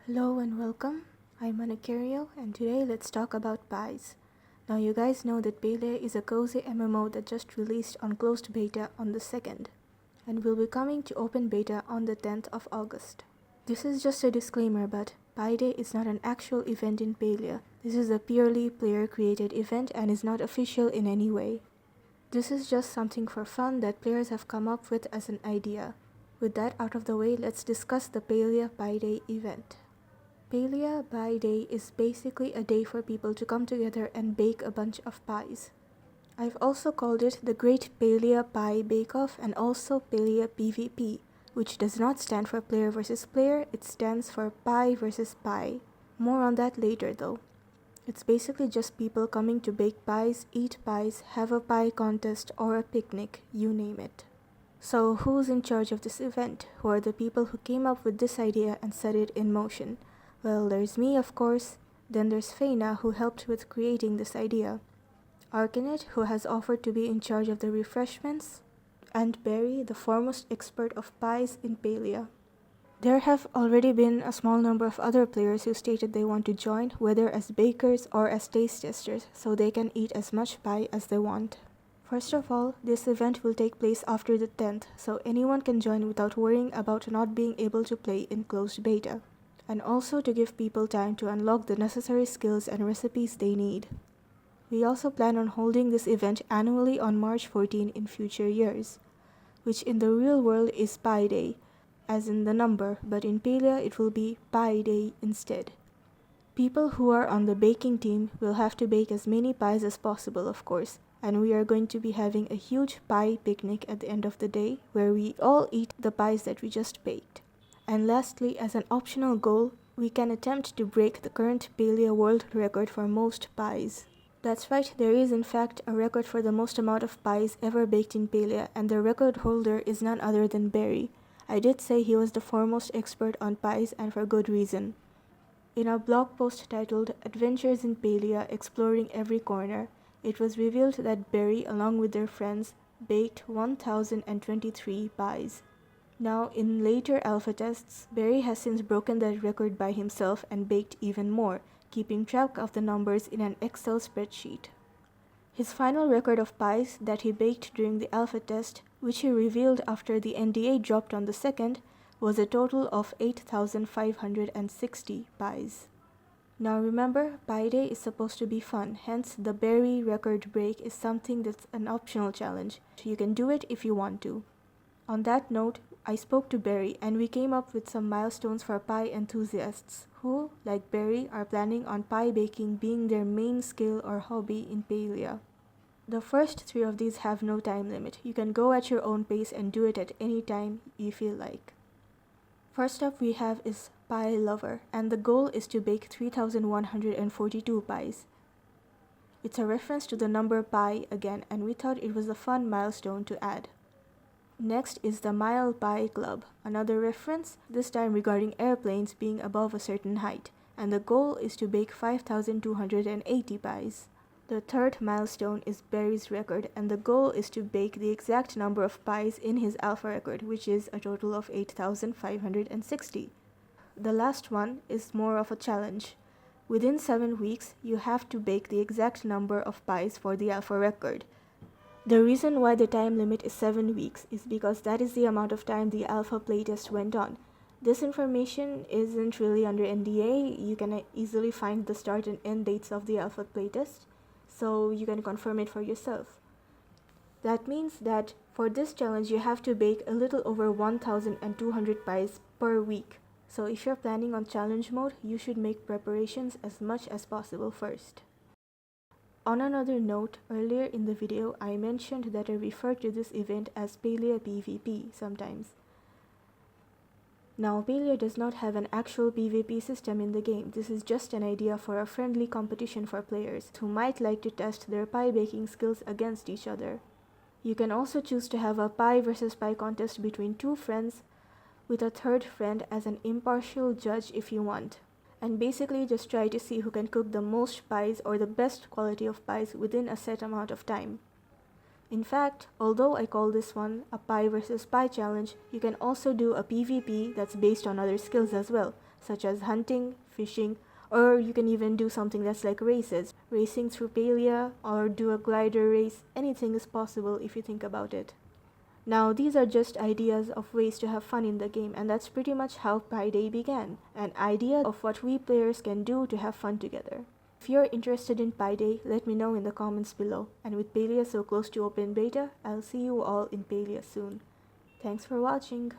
Hello and welcome. I'm Anakirio and today let's talk about pies. Now you guys know that Palia is a cozy MMO that just released on closed beta on the 2nd and will be coming to open beta on the 10th of August. This is just a disclaimer, but Pie Day is not an actual event in Palia. This is a purely player created event and is not official in any way. This is just something for fun that players have come up with as an idea. With that out of the way, let's discuss the Palia Pie Day event. Palia Pie Day is basically a day for people to come together and bake a bunch of pies. I've also called it the Great Palia Pie Bake Off and also Palia PvP, which does not stand for player versus player, it stands for pie versus pie. More on that later though. It's basically just people coming to bake pies, eat pies, have a pie contest or a picnic, you name it. So who's in charge of this event? Who are the people who came up with this idea and set it in motion? Well, there's me, of course, then there's Feina, who helped with creating this idea, Arcanet, who has offered to be in charge of the refreshments, and Barry, the foremost expert of pies in Palia. There have already been a small number of other players who stated they want to join, whether as bakers or as taste testers, so they can eat as much pie as they want. First of all, this event will take place after the 10th, so anyone can join without worrying about not being able to play in closed beta, and also to give people time to unlock the necessary skills and recipes they need. We also plan on holding this event annually on March 14 in future years, which in the real world is Pie Day, as in the number, but in Palia it will be Pie Day instead. People who are on the baking team will have to bake as many pies as possible, of course, and we are going to be having a huge pie picnic at the end of the day where we all eat the pies that we just baked. And lastly, as an optional goal, we can attempt to break the current Palia world record for most pies. That's right, there is in fact a record for the most amount of pies ever baked in Palia, and the record holder is none other than Barry. I did say he was the foremost expert on pies, and for good reason. In a blog post titled Adventures in Palia Exploring Every Corner, it was revealed that Barry, along with their friends, baked 1,023 pies. Now, in later alpha tests, Barry has since broken that record by himself and baked even more, keeping track of the numbers in an Excel spreadsheet. His final record of pies that he baked during the alpha test, which he revealed after the NDA dropped on the 2nd, was a total of 8,560 pies. Now remember, Pie Day is supposed to be fun, hence the Barry record break is something that's an optional challenge. You can do it if you want to. On that note, I spoke to Barry and we came up with some milestones for pie enthusiasts who, like Barry, are planning on pie baking being their main skill or hobby in Palia. The first 3 of these have no time limit. You can go at your own pace and do it at any time you feel like. First up we have is Pie Lover, and the goal is to bake 3,142 pies. It's a reference to the number pi again, and we thought it was a fun milestone to add. Next is the Mile Pie Club, another reference, this time regarding airplanes being above a certain height, and the goal is to bake 5,280 pies. The third milestone is Barry's record, and the goal is to bake the exact number of pies in his alpha record, which is a total of 8,560. The last one is more of a challenge. Within 7 weeks, you have to bake the exact number of pies for the alpha record. The reason why the time limit is 7 weeks is because that is the amount of time the alpha playtest went on. This information isn't really under NDA, you can easily find the start and end dates of the alpha playtest, so you can confirm it for yourself. That means that for this challenge you have to bake a little over 1,200 pies per week. So if you're planning on challenge mode, you should make preparations as much as possible first. On another note, earlier in the video I mentioned that I refer to this event as Palia PvP sometimes. Now Palia does not have an actual PvP system in the game. This is just an idea for a friendly competition for players who might like to test their pie baking skills against each other. You can also choose to have a pie versus pie contest between 2 friends with a third friend as an impartial judge if you want, and basically just try to see who can cook the most pies or the best quality of pies within a set amount of time. In fact, although I call this one a pie versus pie challenge, you can also do a PvP that's based on other skills as well. such as hunting, fishing, or you can even do something that's like races, racing through Palia, or do a glider race. Anything is possible if you think about it. Now, these are just ideas of ways to have fun in the game, and that's pretty much how Pie Day began, an idea of what we players can do to have fun together. If you're interested in Pie Day, let me know in the comments below. And with Palia so close to open beta, I'll see you all in Palia soon. Thanks for watching.